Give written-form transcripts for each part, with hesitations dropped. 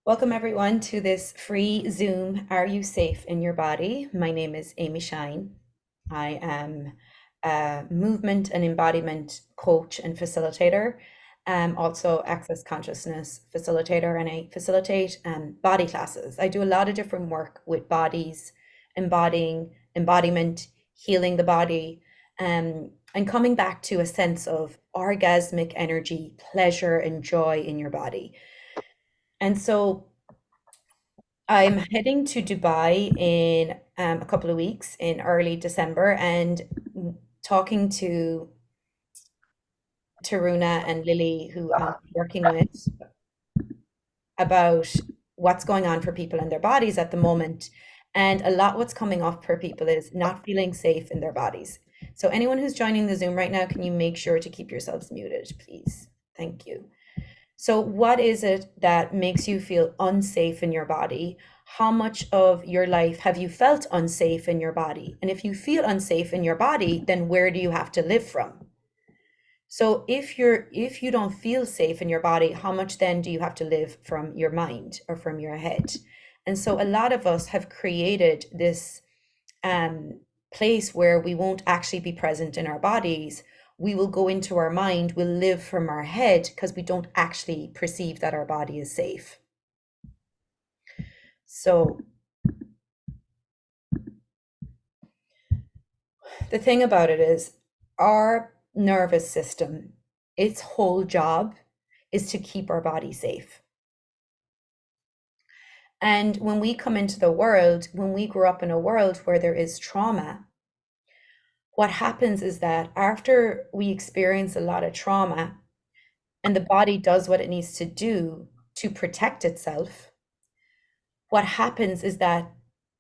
Welcome everyone to this free Zoom Are You Safe in Your Body? My name is Amy Shine. I am a movement and embodiment coach and facilitator, also access consciousness facilitator, and I facilitate body classes. I do a lot of different work with bodies, embodiment, healing the body, and coming back to a sense of orgasmic energy, pleasure, and joy in your body. And so I'm heading to Dubai in a couple of weeks in early December and talking to Taruna and Lily, who I'm working with, about what's going on for people in their bodies at the moment. And a lot what's coming up for people is not feeling safe in their bodies. So anyone who's joining the Zoom right now, can you make sure to keep yourselves muted, please? Thank you. So what is it that makes you feel unsafe in your body? How much of your life have you felt unsafe in your body? And if you feel unsafe in your body, then where do you have to live from? So if you don't feel safe in your body, how much then do you have to live from your mind or from your head? And so a lot of us have created this place where we won't actually be present in our bodies. We will go into our mind, we'll live from our head because we don't actually perceive that our body is safe. So the thing about it is our nervous system, its whole job is to keep our body safe. And when we come into the world, when we grow up in a world where there is trauma, what happens is that after we experience a lot of trauma and the body does what it needs to do to protect itself, what happens is that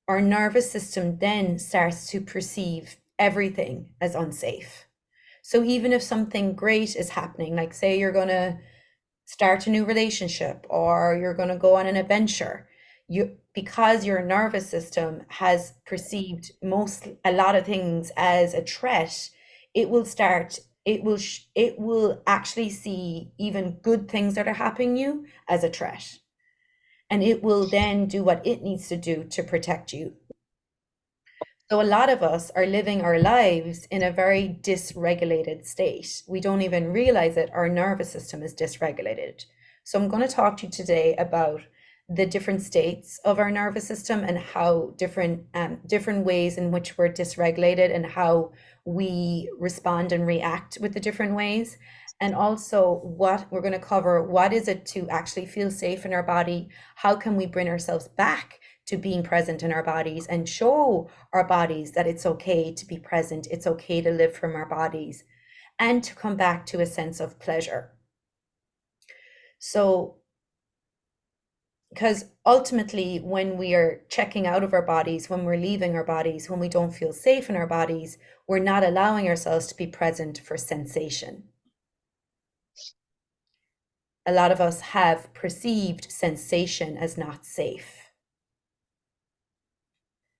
our nervous system then starts to perceive everything as unsafe. So even if something great is happening, like say you're going to start a new relationship or you're going to go on an adventure, because your nervous system has perceived a lot of things as a threat, it will actually see even good things that are happening you as a threat. And it will then do what it needs to do to protect you. So a lot of us are living our lives in a very dysregulated state. We don't even realize that our nervous system is dysregulated. So I'm going to talk to you today about the different states of our nervous system and how different ways in which we're dysregulated and how we respond and react with the different ways. And also what we're going to cover, what is it to actually feel safe in our body? How can we bring ourselves back to being present in our bodies and show our bodies that it's okay to be present, it's okay to live from our bodies, and to come back to a sense of pleasure. So, because ultimately, when we are checking out of our bodies, when we're leaving our bodies, when we don't feel safe in our bodies, we're not allowing ourselves to be present for sensation. A lot of us have perceived sensation as not safe.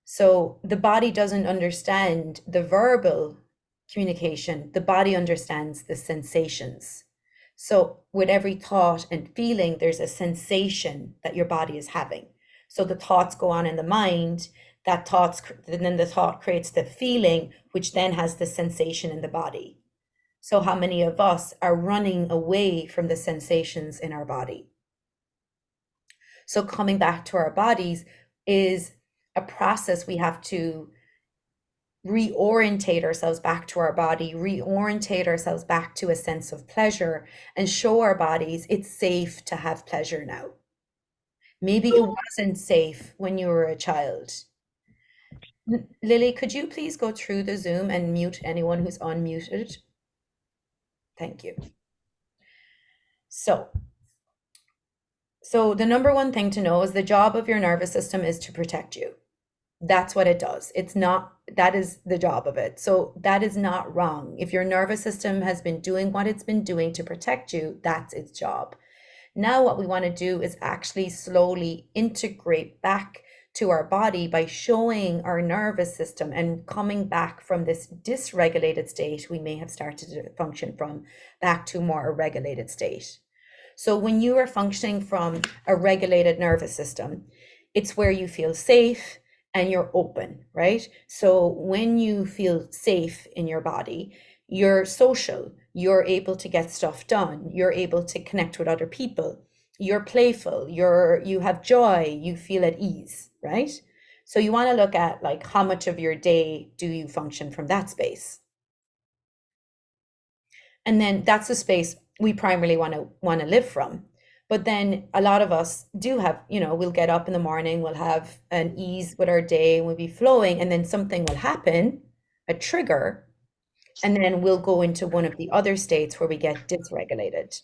So the body doesn't understand the verbal communication, the body understands the sensations. So with every thought and feeling, there's a sensation that your body is having. So the thoughts go on in the mind, then the thought creates the feeling, which then has the sensation in the body. So how many of us are running away from the sensations in our body? So coming back to our bodies is a process. We have to reorientate ourselves back to our body, reorientate ourselves back to a sense of pleasure, and show our bodies it's safe to have pleasure now. Maybe it wasn't safe when you were a child. Lily, could you please go through the Zoom and mute anyone who's unmuted? Thank you. So the number one thing to know is the job of your nervous system is to protect you. That's what it does. That is the job of it. So that is not wrong. If your nervous system has been doing what it's been doing to protect you, that's its job. Now what we want to do is actually slowly integrate back to our body by showing our nervous system and coming back from this dysregulated state we may have started to function from back to more a regulated state. So when you are functioning from a regulated nervous system, it's where you feel safe and you're open, right? So when you feel safe in your body, you're social, you're able to get stuff done, you're able to connect with other people, you're playful, you have joy, you feel at ease, right? So you want to look at like how much of your day do you function from that space? And then that's the space we primarily want to live from. But then a lot of us do have, we'll get up in the morning, we'll have an ease with our day, we'll be flowing, and then something will happen, a trigger, and then we'll go into one of the other states where we get dysregulated.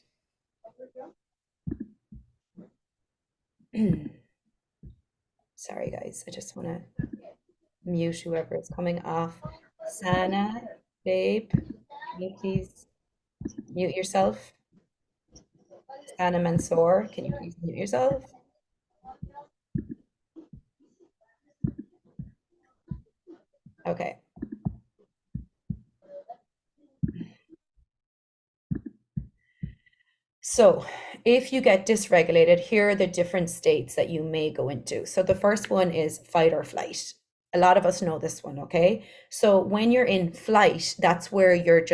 Sorry, guys, I just want to mute whoever is coming off. Sana, babe, can you please mute yourself? Sana Mansour, can you please mute yourself? Okay. So if you get dysregulated, here are the different states that you may go into. So the first one is fight or flight. A lot of us know this one, okay? So when you're in flight, that's where you're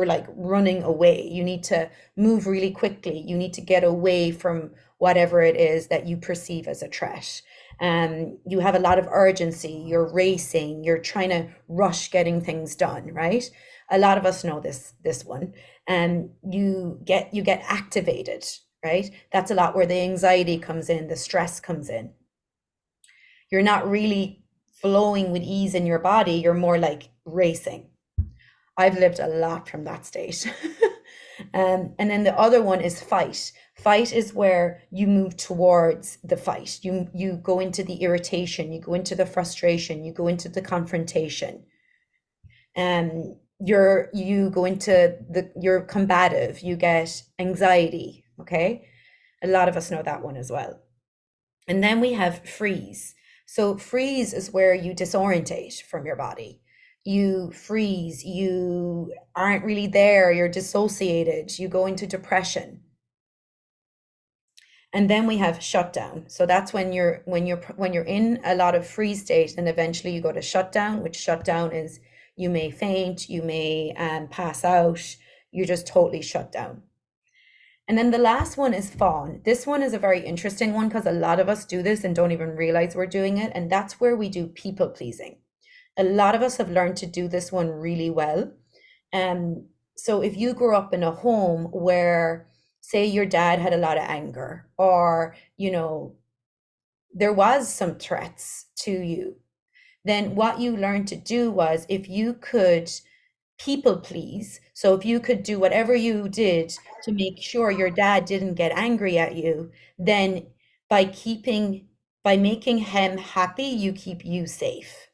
like running away. You need to move really quickly. You need to get away from whatever it is that you perceive as a threat. You have a lot of urgency. You're racing. You're trying to rush getting things done, right? A lot of us know this one. And you get activated, right? That's a lot where the anxiety comes in, the stress comes in. You're not really flowing with ease in your body, you're more like racing. I've lived a lot from that state. And then the other one is fight. Fight is where you move towards the fight. You go into the irritation, you go into the frustration, you go into the confrontation. You go into you're combative, you get anxiety, okay? A lot of us know that one as well. And then we have freeze. So freeze is where you disorientate from your body. You freeze, you aren't really there, you're dissociated, you go into depression. And then we have shutdown. So that's when you're in a lot of freeze state, and eventually you go to shutdown, which shutdown is you may faint, you may pass out, you're just totally shut down. And then the last one is fawn. This one is a very interesting one because a lot of us do this and don't even realize we're doing it. And that's where we do people pleasing. A lot of us have learned to do this one really well. So if you grew up in a home where, say, your dad had a lot of anger, or, there was some threats to you, then what you learned to do was, if you could people please, so if you could do whatever you did to make sure your dad didn't get angry at you, then by making him happy, you keep you safe.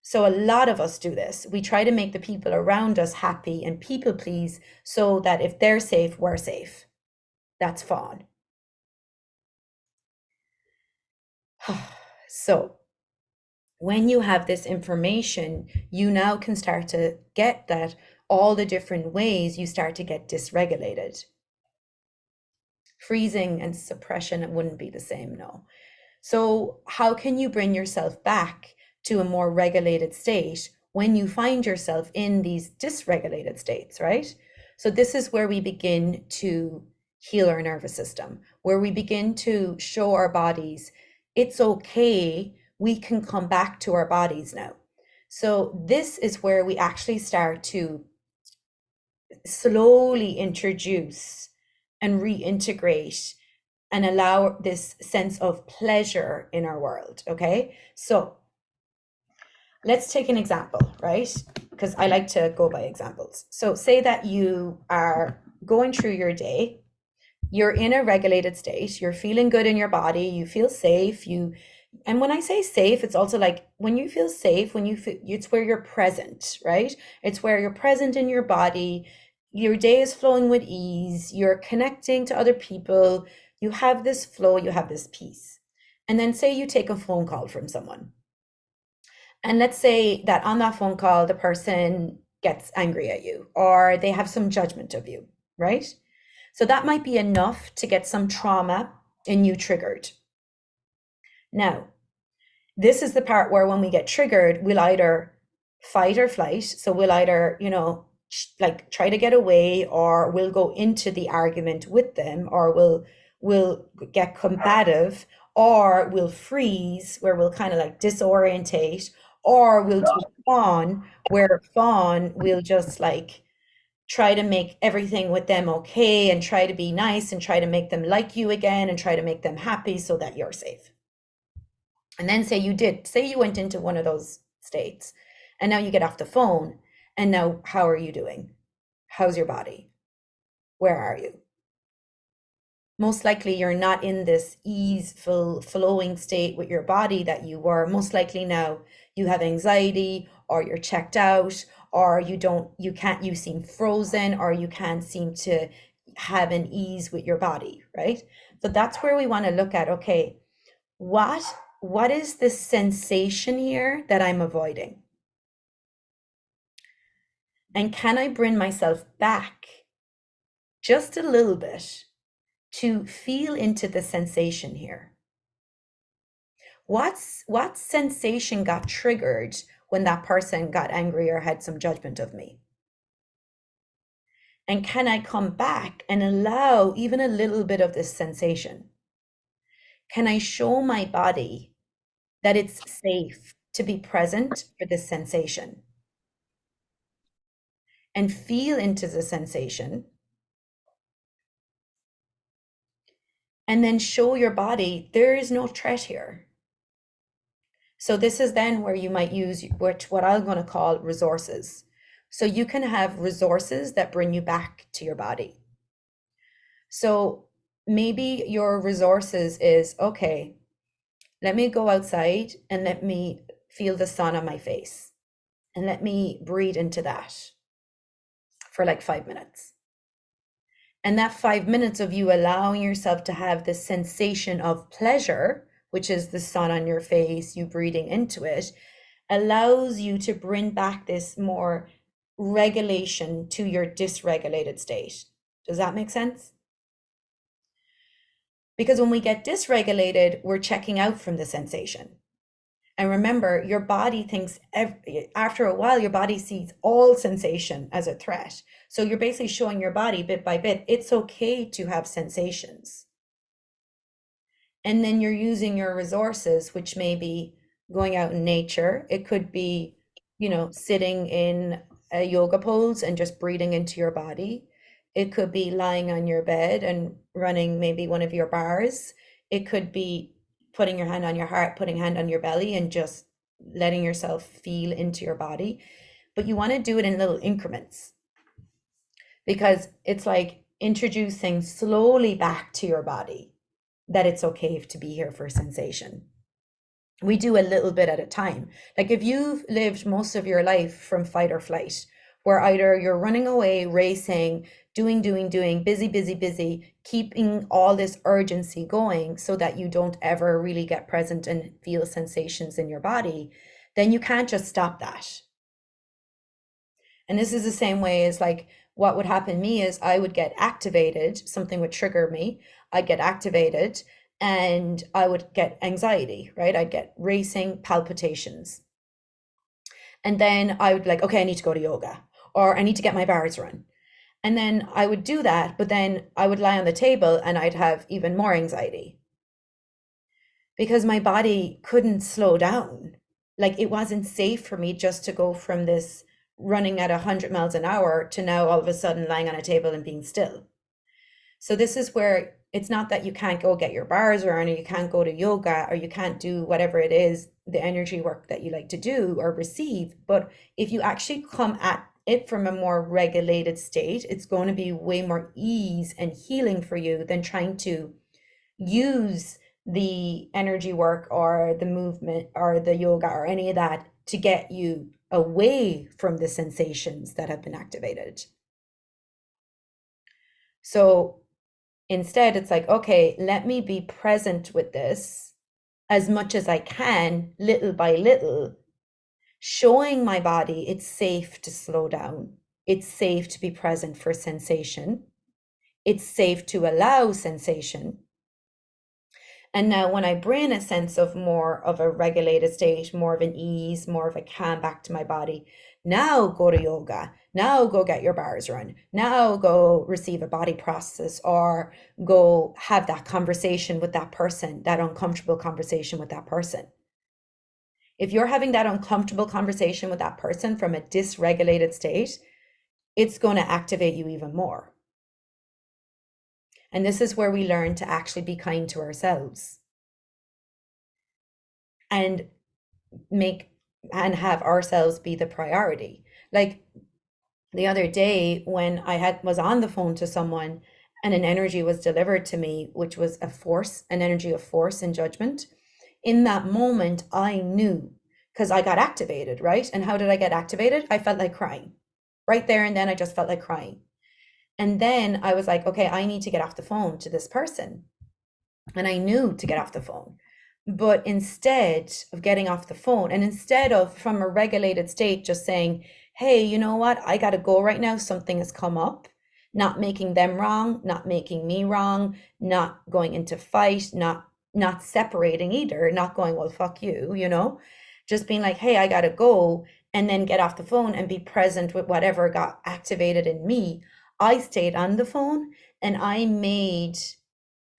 So a lot of us do this. We try to make the people around us happy and people please so that if they're safe, we're safe. That's fawn. So when you have this information, you now can start to get that all the different ways you start to get dysregulated. Freezing and suppression, it wouldn't be the same, no. So how can you bring yourself back to a more regulated state when you find yourself in these dysregulated states, right? So this is where we begin to heal our nervous system, where we begin to show our bodies, it's okay, we can come back to our bodies now. So this is where we actually start to slowly introduce and reintegrate and allow this sense of pleasure in our world, okay? So let's take an example, right? Because I like to go by examples. So say that you are going through your day, you're in a regulated state, you're feeling good in your body, you feel safe, and when I say safe, it's also like when you feel safe, it's where you're present, right? It's where you're present in your body, your day is flowing with ease, you're connecting to other people, you have this flow, you have this peace. And then say you take a phone call from someone. And let's say that on that phone call, the person gets angry at you or they have some judgment of you, right? So that might be enough to get some trauma in you triggered. Now, this is the part where when we get triggered, we'll either fight or flight. So we'll either, like try to get away, or we'll go into the argument with them, or we'll get combative, or we'll freeze where we'll kind of like disorientate, or we'll do fawn, where fawn we'll just like try to make everything with them okay and try to be nice and try to make them like you again and try to make them happy so that you're safe. And then say you went into one of those states and now you get off the phone, and now how are you doing? How's your body? Where are you? Most likely you're not in this easeful flowing state with your body that you were. Most likely now you have anxiety, or you're checked out, or you seem frozen, or you can't seem to have an ease with your body, right? So that's where we want to look at, okay, what is the sensation here that I'm avoiding? And can I bring myself back just a little bit to feel into the sensation here? What sensation got triggered when that person got angry or had some judgment of me? And can I come back and allow even a little bit of this sensation? Can I show my body that it's safe to be present for this sensation? And feel into the sensation. And then show your body there is no threat here. So this is then where you might use what I'm going to call resources. So you can have resources that bring you back to your body. So maybe your resources is, okay, let me go outside and let me feel the sun on my face and let me breathe into that for like 5 minutes. And that 5 minutes of you allowing yourself to have the sensation of pleasure, which is the sun on your face, you breathing into it, allows you to bring back this more regulation to your dysregulated state. Does that make sense? Because when we get dysregulated, we're checking out from the sensation. And remember, your body thinks after a while, your body sees all sensation as a threat. So you're basically showing your body bit by bit, it's okay to have sensations. And then you're using your resources, which may be going out in nature. It could be, sitting in a yoga pose and just breathing into your body. It could be lying on your bed and running maybe one of your bars. It could be putting your hand on your heart, putting hand on your belly, and just letting yourself feel into your body. But you want to do it in little increments, because it's like introducing slowly back to your body that it's okay to be here for sensation. We do a little bit at a time. Like if you've lived most of your life from fight or flight, where either you're running away, racing, doing, busy, keeping all this urgency going so that you don't ever really get present and feel sensations in your body, then you can't just stop that. And this is the same way as like what would happen to me is I would get activated, something would trigger me, I'd get activated and I would get anxiety, right? I'd get racing palpitations. And then I would like, okay, I need to go to yoga, or I need to get my bars run. And then I would do that, but then I would lie on the table and I'd have even more anxiety because my body couldn't slow down. Like it wasn't safe for me just to go from this running at 100 miles an hour to now all of a sudden lying on a table and being still. So this is where it's not that you can't go get your bars or you can't go to yoga or you can't do whatever it is, the energy work that you like to do or receive. But if you actually come at it from a more regulated state, it's going to be way more ease and healing for you than trying to use the energy work or the movement or the yoga or any of that to get you away from the sensations that have been activated. So instead, it's like, okay, let me be present with this as much as I can, little by little, showing my body it's safe to slow down. It's safe to be present for sensation. It's safe to allow sensation. And now when I bring a sense of more of a regulated state, more of an ease, more of a calm back to my body, now go to yoga, now go get your bars run, now go receive a body process, or go have that conversation with that person, that uncomfortable conversation with that person. If you're having that uncomfortable conversation with that person from a dysregulated state, it's going to activate you even more. And this is where we learn to actually be kind to ourselves and have ourselves be the priority. Like the other day when I was on the phone to someone and an energy was delivered to me, which was an energy of force and judgment. In that moment, I knew, because I got activated, right? And how did I get activated? I felt like crying. Right there and then I just felt like crying. And then I was like, okay, I need to get off the phone to this person. And I knew to get off the phone. But instead of getting off the phone, and instead of from a regulated state, just saying, hey, you know what? I got to go right now. Something has come up. Not making them wrong, not making me wrong, not going into fight, not separating either, not going, well, fuck you, just being like, hey, I got to go, and then get off the phone and be present with whatever got activated in me. I stayed on the phone and I made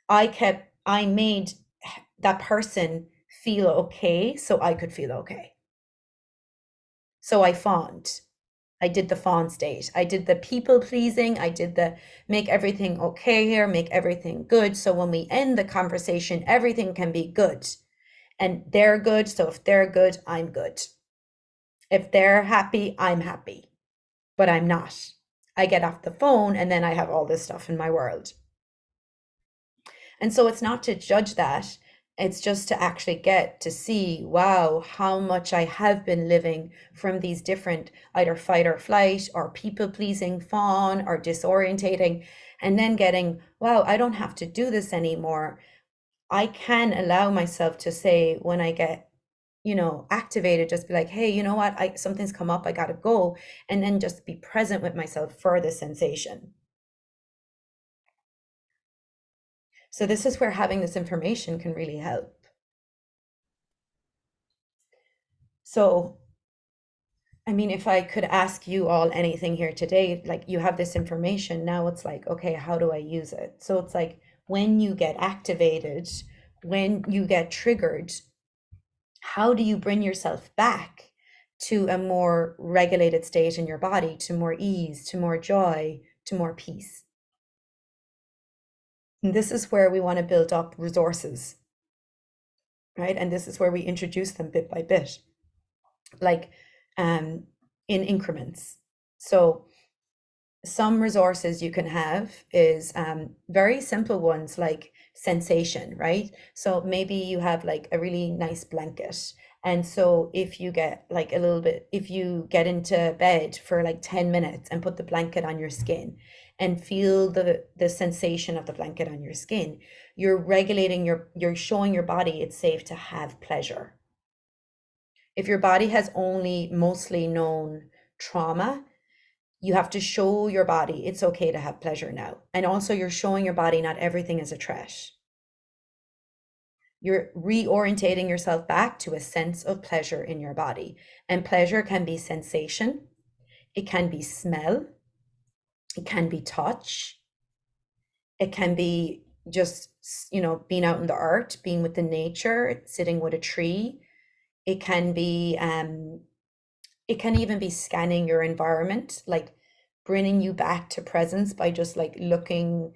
that person feel okay so I could feel okay. So I fawned. I did the fawn state. I did the people pleasing. I did the make everything okay here, make everything good. So when we end the conversation, everything can be good. And they're good. So if they're good, I'm good. If they're happy, I'm happy. But I'm not. I get off the phone and then I have all this stuff in my world. And so it's not to judge that. It's just to actually get to see, wow, how much I have been living from these different either fight or flight or people pleasing, fawn or disorientating, and then getting, wow, I don't have to do this anymore. I can allow myself to say when I get activated, just be like, hey, you know what? Something's come up, I gotta go. And then just be present with myself for the sensation. So this is where having this information can really help. So, I mean, if I could ask you all anything here today, like you have this information, now it's like, okay, how do I use it? So it's like when you get activated, when you get triggered, how do you bring yourself back to a more regulated state in your body, to more ease, to more joy, to more peace? And this is where we want to build up resources, right? And this is where we introduce them bit by bit, like in increments. So some resources you can have is very simple ones like sensation, right? So maybe you have like a really nice blanket. And so if you get like if you get into bed for like 10 minutes and put the blanket on your skin and feel the sensation of the blanket on your skin, you're regulating you're showing your body it's safe to have pleasure. If your body has only mostly known trauma, you have to show your body it's okay to have pleasure now. And also you're showing your body not everything is a threat. You're reorientating yourself back to a sense of pleasure in your body. And pleasure can be sensation, it can be smell, it can be touch, it can be just, being out in the earth, being with the nature, sitting with a tree. It can be, it can even be scanning your environment, like bringing you back to presence by just like looking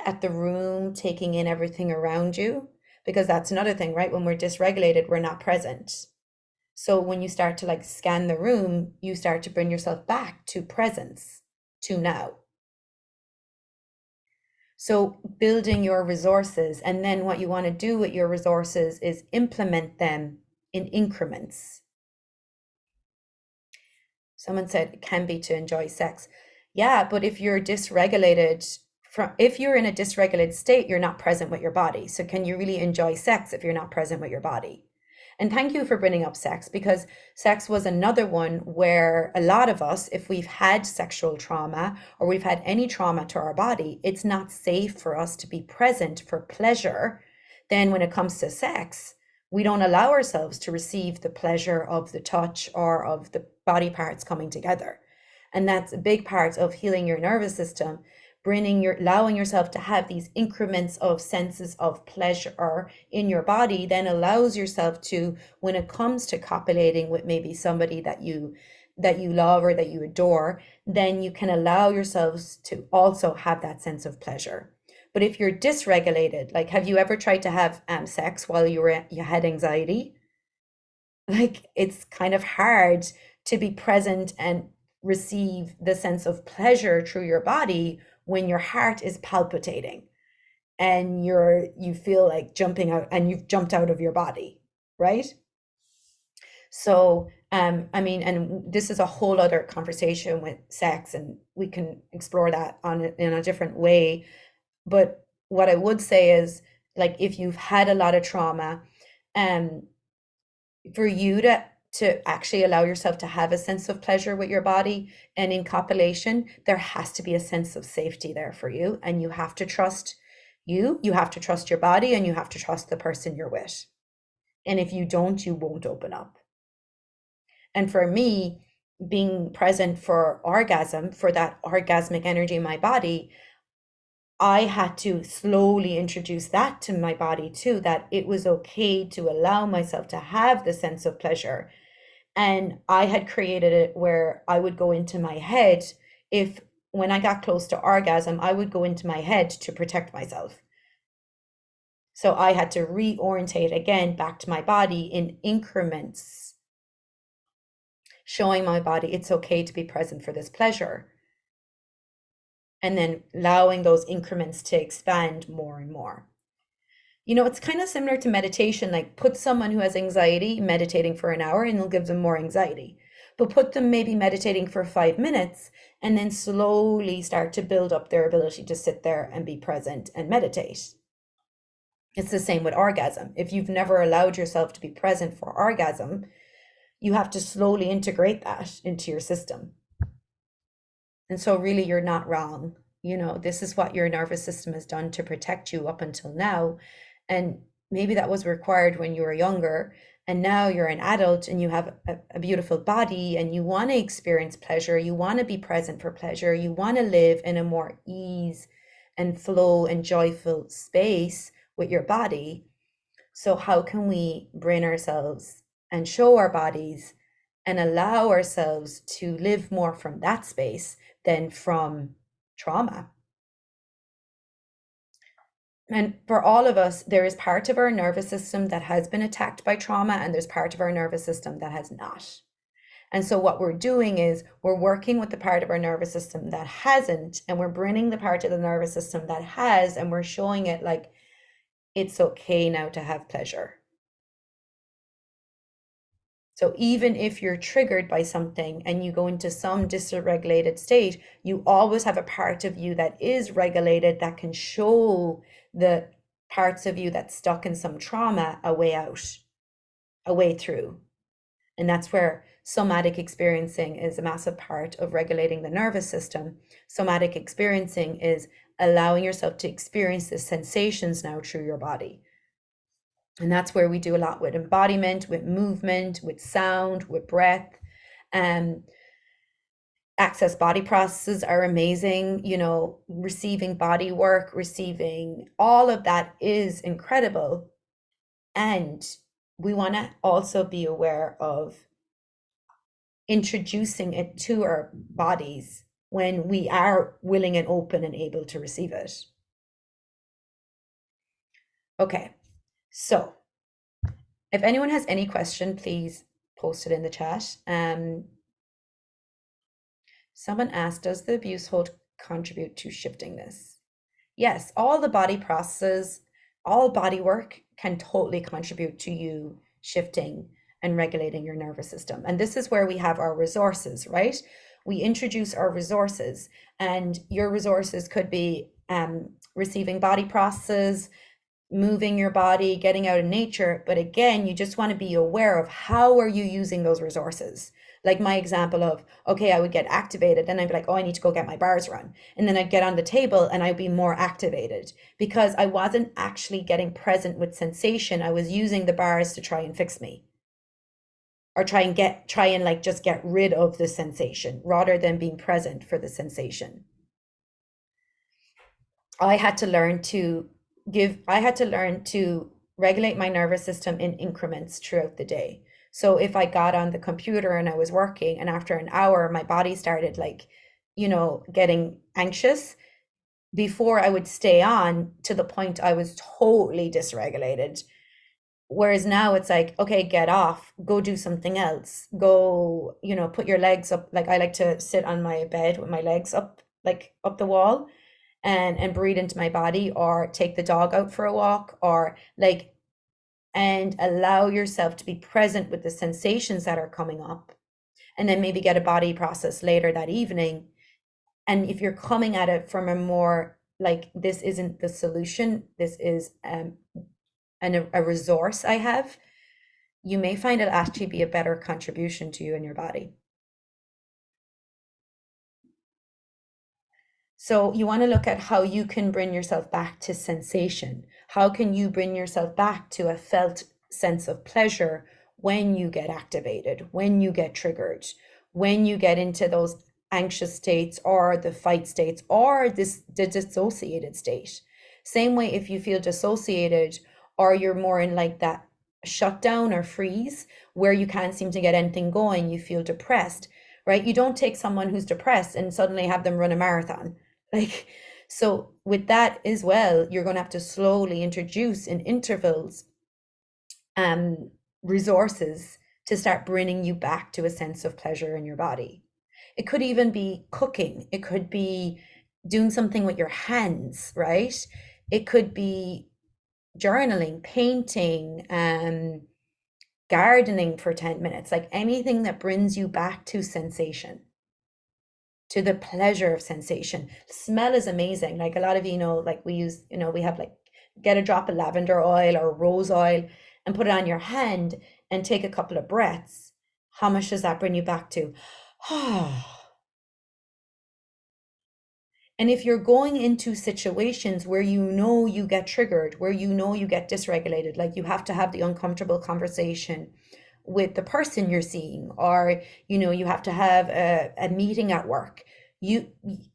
at the room, taking in everything around you. Because that's another thing, right? When we're dysregulated, we're not present. So when you start to like scan the room, you start to bring yourself back to presence, to now. So building your resources, and then what you want to do with your resources is implement them in increments. Someone said it can be to enjoy sex. Yeah, but if you're dysregulated, if you're in a dysregulated state, you're not present with your body. So can you really enjoy sex if you're not present with your body? And thank you for bringing up sex, because sex was another one where a lot of us, if we've had sexual trauma or we've had any trauma to our body, it's not safe for us to be present for pleasure. Then when it comes to sex, we don't allow ourselves to receive the pleasure of the touch or of the body parts coming together. And that's a big part of healing your nervous system, allowing yourself to have these increments of senses of pleasure in your body, then allows yourself to, when it comes to copulating with maybe somebody that you love or that you adore, then you can allow yourselves to also have that sense of pleasure. But if you're dysregulated, like, have you ever tried to have sex while you had anxiety? Like, it's kind of hard to be present and receive the sense of pleasure through your body when your heart is palpitating and you feel like jumping out and you've jumped out of your body, right? So, I mean, and this is a whole other conversation with sex, and we can explore that in a different way. But what I would say is, like, if you've had a lot of trauma, for you to actually allow yourself to have a sense of pleasure with your body and in copulation, there has to be a sense of safety there for you, and you have to trust you have to trust your body, and you have to trust the person you're with. And if you don't, you won't open up. And for me, being present for orgasm, for that orgasmic energy in my body, I had to slowly introduce that to my body too, that it was okay to allow myself to have the sense of pleasure. And I had created it where I would go into my head. When I got close to orgasm, I would go into my head to protect myself. So I had to reorientate again back to my body in increments, showing my body it's okay to be present for this pleasure. And then allowing those increments to expand more and more. You know, it's kind of similar to meditation. Like, put someone who has anxiety meditating for an hour and it'll give them more anxiety. But put them maybe meditating for 5 minutes and then slowly start to build up their ability to sit there and be present and meditate. It's the same with orgasm. If you've never allowed yourself to be present for orgasm, you have to slowly integrate that into your system. And so really, you're not wrong. You know, this is what your nervous system has done to protect you up until now. And maybe that was required when you were younger. And now you're an adult and you have a beautiful body and you want to experience pleasure. You want to be present for pleasure. You want to live in a more ease and flow and joyful space with your body. So how can we bring ourselves and show our bodies and allow ourselves to live more from that space than from trauma? And for all of us, there is part of our nervous system that has been attacked by trauma, and there's part of our nervous system that has not. And so what we're doing is we're working with the part of our nervous system that hasn't, and we're bringing the part of the nervous system that has, and we're showing it like it's okay now to have pleasure. So even if you're triggered by something and you go into some dysregulated state, you always have a part of you that is regulated that can show the parts of you that's stuck in some trauma a way out, a way through. And that's where somatic experiencing is a massive part of regulating the nervous system. Somatic experiencing is allowing yourself to experience the sensations now through your body. And that's where we do a lot with embodiment, with movement, with sound, with breath. Access body processes are amazing. You know, receiving body work, receiving all of that is incredible. And we want to also be aware of introducing it to our bodies when we are willing and open and able to receive it. Okay. So if anyone has any question, please post it in the chat. Someone asked, does the abuse hold contribute to shifting this? Yes, all the body processes, all body work can totally contribute to you shifting and regulating your nervous system. And this is where we have our resources, right? We introduce our resources, and your resources could be receiving body processes, moving your body, getting out in nature. But again, you just want to be aware of how are you using those resources. Like my example of, okay, I would get activated, then I'd be like, oh, I need to go get my bars run. And then I'd get on the table and I'd be more activated because I wasn't actually getting present with sensation. I was using the bars to try and fix me or try and like just get rid of the sensation rather than being present for the sensation. I had to learn to regulate my nervous system in increments throughout the day. So if I got on the computer and I was working and after an hour my body started like, getting anxious, before I would stay on to the point I was totally dysregulated. Whereas now it's like, okay, get off, go do something else, go, put your legs up. Like I like to sit on my bed with my legs up, like up the wall and breathe into my body, or take the dog out for a walk, or like, and allow yourself to be present with the sensations that are coming up. And then maybe get a body process later that evening. And if you're coming at it from a more like, this isn't the solution, this is a resource I have, you may find it'll actually be a better contribution to you and your body. So you want to look at how you can bring yourself back to sensation. How can you bring yourself back to a felt sense of pleasure when you get activated, when you get triggered, when you get into those anxious states or the fight states or the dissociated state. Same way if you feel dissociated or you're more in like that shutdown or freeze where you can't seem to get anything going, you feel depressed, right? You don't take someone who's depressed and suddenly have them run a marathon. Like, so with that as well, you're going to have to slowly introduce in intervals resources to start bringing you back to a sense of pleasure in your body. It could even be cooking. It could be doing something with your hands, right? It could be journaling, painting, gardening for 10 minutes, like anything that brings you back to sensation, to the pleasure of sensation. Smell is amazing. Like a lot of like we use, we have like, get a drop of lavender oil or rose oil and put it on your hand and take a couple of breaths. How much does that bring you back to? And if you're going into situations where you get triggered, where you get dysregulated, like you have to have the uncomfortable conversation with the person you're seeing, or you have to have a meeting at work, you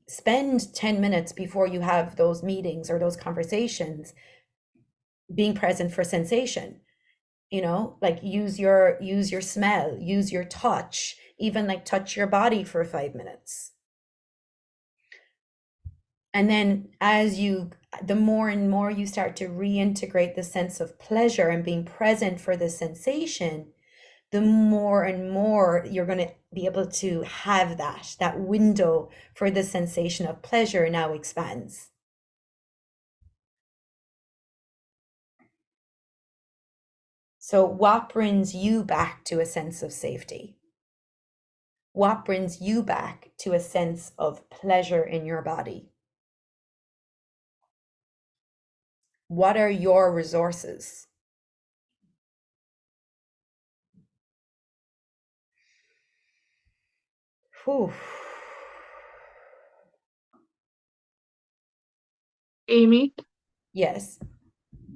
spend 10 minutes before you have those meetings or those conversations being present for sensation. Like use your smell, use your touch, even like touch your body for 5 minutes. And then the more and more you start to reintegrate the sense of pleasure and being present for the sensation, the more and more you're going to be able to have that window for the sensation of pleasure now expands. So what brings you back to a sense of safety? What brings you back to a sense of pleasure in your body? What are your resources? Whew. Amy, Yes.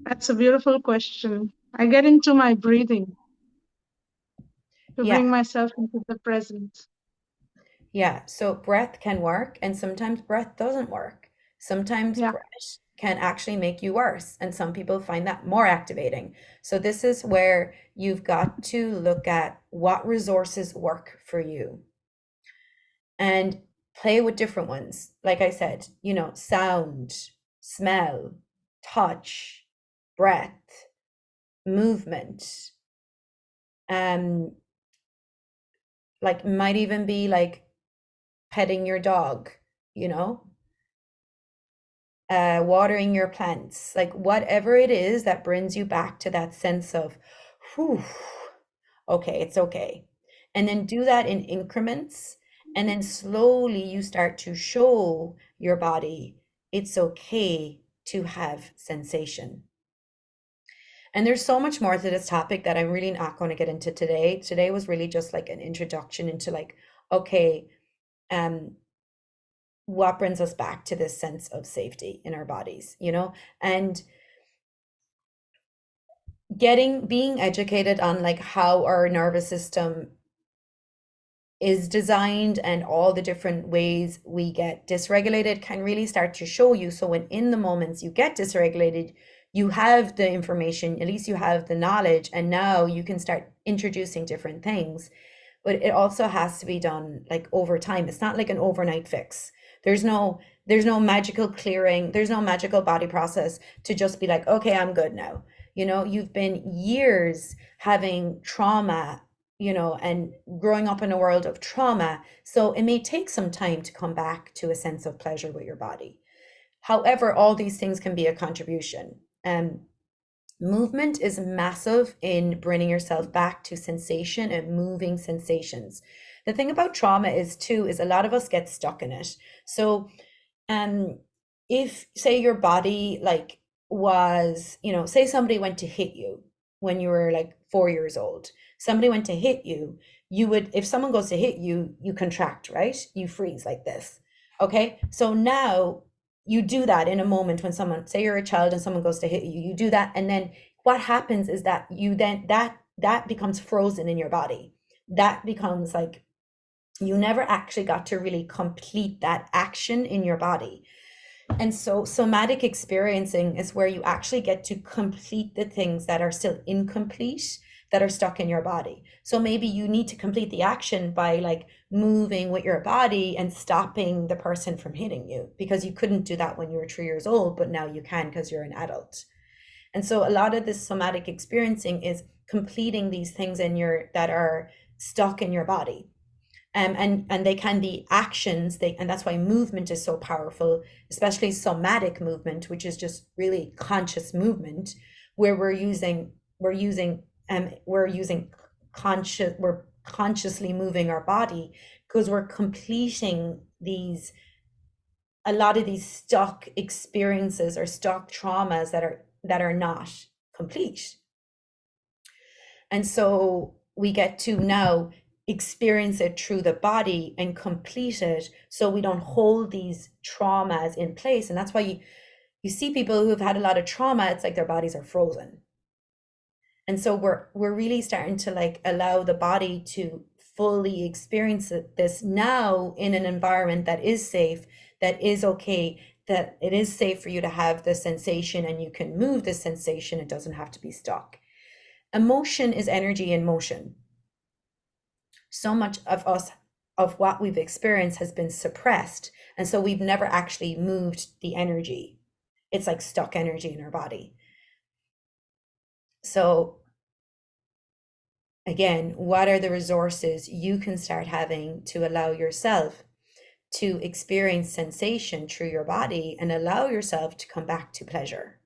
that's a beautiful question. I get into my breathing to Yeah. bring myself into the present. Yeah. So breath can work, and sometimes breath doesn't work. Sometimes Yeah. breath can actually make you worse, and some people find that more activating. So this is where you've got to look at what resources work for you and play with different ones. Like I said, sound, smell, touch, breath, movement. Like might even be like petting your dog, you know, watering your plants, like whatever it is that brings you back to that sense of, whew, okay, it's okay. And then do that in increments. And then slowly you start to show your body it's okay to have sensation. And there's so much more to this topic that I'm really not going to get into today. Today was really just like an introduction into like, okay, um, what brings us back to this sense of safety in our bodies, and being educated on like how our nervous system is designed and all the different ways we get dysregulated can really start to show you. So when in the moments you get dysregulated, you have the information, at least you have the knowledge, and now you can start introducing different things. But it also has to be done like over time. It's not like an overnight fix. There's no magical clearing, there's no magical body process to just be like, okay, I'm good now. You've been years having trauma, and growing up in a world of trauma. So it may take some time to come back to a sense of pleasure with your body. However, all these things can be a contribution. Movement is massive in bringing yourself back to sensation and moving sensations. The thing about trauma is too, is a lot of us get stuck in it. So if say your body like was, say somebody went to hit you when you were like 4 years old, somebody went to hit you, you would, if someone goes to hit you, you contract, right? You freeze like this. Okay. So now you do that in a moment when someone, say you're a child and someone goes to hit you, you do that. And then what happens is that you then, that becomes frozen in your body. That becomes like, you never actually got to really complete that action in your body. And so somatic experiencing is where you actually get to complete the things that are still incomplete, that are stuck in your body. So maybe you need to complete the action by like moving with your body and stopping the person from hitting you, because you couldn't do that when you were 3 years old, but now you can because you're an adult. And so a lot of this somatic experiencing is completing these things that are stuck in your body. And they can be actions, and that's why movement is so powerful, especially somatic movement, which is just really conscious movement, where we're consciously moving our body, because we're completing a lot of these stuck experiences or stuck traumas that are not complete. And so we get to now experience it through the body and complete it, so we don't hold these traumas in place. And that's why you see people who have had a lot of trauma, it's like their bodies are frozen. And so we're really starting to like allow the body to fully experience this now in an environment that is safe, that is okay, that it is safe for you to have the sensation and you can move the sensation. It doesn't have to be stuck. Emotion is energy in motion. So much of what we've experienced has been suppressed. And so we've never actually moved the energy. It's like stuck energy in our body. So again, what are the resources you can start having to allow yourself to experience sensation through your body and allow yourself to come back to pleasure?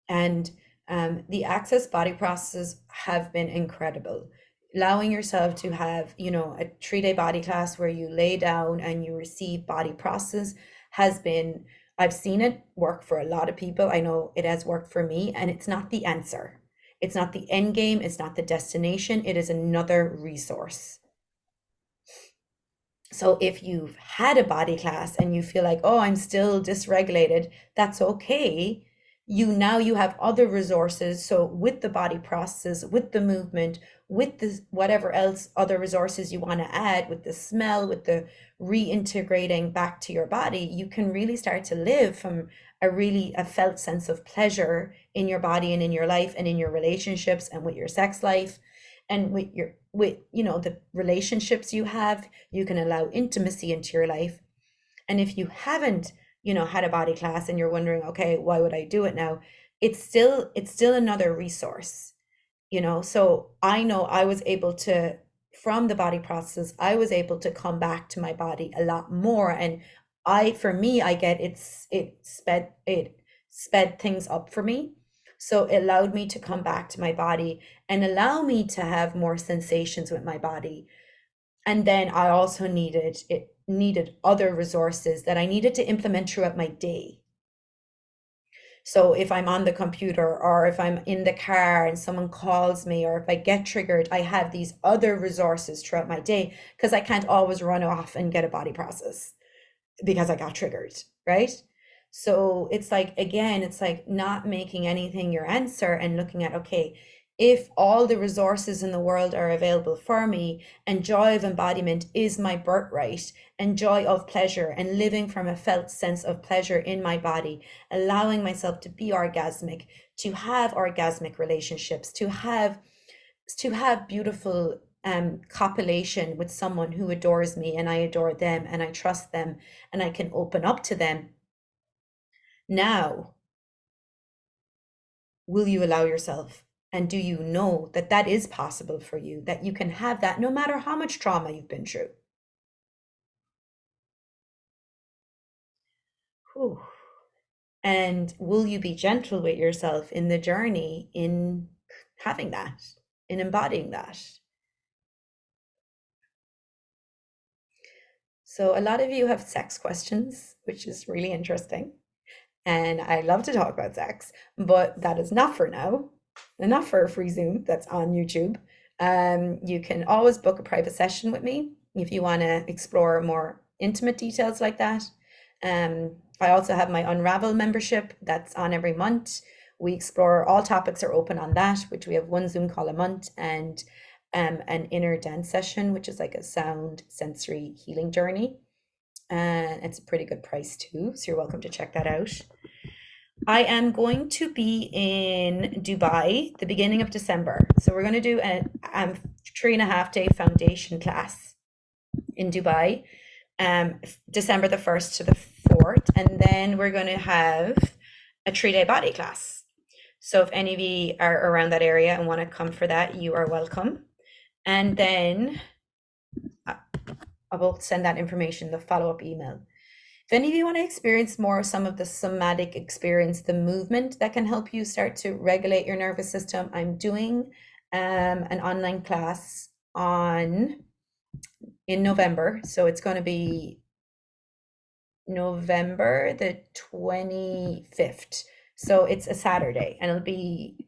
And the access body processes have been incredible. Allowing yourself to have, a 3-day body class where you lay down and you receive body process has been, I've seen it work for a lot of people. I know it has worked for me, and it's not the answer. It's not the end game. It's not the destination. It is another resource. So if you've had a body class and you feel like, oh, I'm still dysregulated, that's okay. You have other resources. So with the body processes, with the movement, with the whatever else other resources you want to add, with the smell, with the reintegrating back to your body, you can really start to live from a felt sense of pleasure in your body and in your life and in your relationships and with your sex life and with the relationships you have. You can allow intimacy into your life. And if you haven't had a body class and you're wondering, okay, why would I do it now, it's still another resource. So I know I was able to, from the body process, I was able to come back to my body a lot more. And for me, I get it sped things up for me. So it allowed me to come back to my body and allow me to have more sensations with my body. And then I also needed it. needed other resources that I needed to implement throughout my day. So if I'm on the computer or if I'm in the car and someone calls me or if I get triggered, I have these other resources throughout my day because I can't always run off and get a body process because I got triggered, right? So it's like, again, it's like not making anything your answer and looking at, okay, if all the resources in the world are available for me and joy of embodiment is my birthright and joy of pleasure and living from a felt sense of pleasure in my body, allowing myself to be orgasmic, to have orgasmic relationships, to have beautiful copulation with someone who adores me and I adore them and I trust them and I can open up to them. Now, will you allow yourself? And do you know that that is possible for you, that you can have that no matter how much trauma you've been through? Whew. And will you be gentle with yourself in the journey in having that, in embodying that? So a lot of you have sex questions, which is really interesting. And I love to talk about sex, but that is not for now. Enough for a free Zoom that's on YouTube. You can always book a private session with me if you want to explore more intimate details like that. I also have my Unravel membership that's on every month. We explore all topics are open on that, which we have one Zoom call a month, and an inner dance session, which is like a sound sensory healing journey. And it's a pretty good price too, so you're welcome to check that out. I am going to be in Dubai the beginning of December. So we're going to do a 3.5 day foundation class in Dubai, December the 1st to the 4th. And then we're going to have a 3-day body class. So if any of you are around that area and want to come for that, you are welcome. And then I will send that information, the follow-up email. If any of you want to experience more of some of the somatic experience, the movement that can help you start to regulate your nervous system, I'm doing an online class in November. So it's going to be November the 25th. So it's a Saturday and it'll be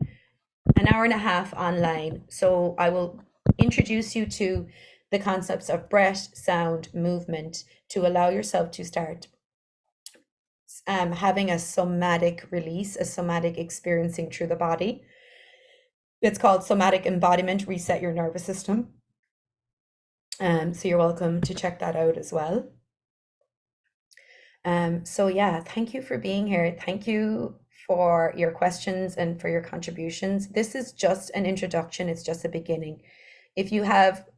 an hour and a half online. So I will introduce you to the concepts of breath, sound, movement to allow yourself to start having a somatic release, a somatic experiencing through the body. It's called Somatic Embodiment, Reset Your Nervous System. So you're welcome to check that out as well. So yeah, thank you for being here. Thank you for your questions and for your contributions. This is just an introduction. It's just a beginning.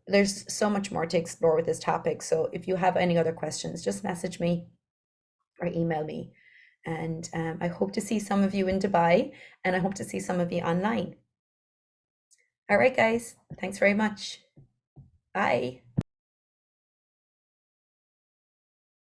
There's so much more to explore with this topic. So if you have any other questions, just message me or email me. And I hope to see some of you in Dubai, and I hope to see some of you online. All right, guys. Thanks very much. Bye.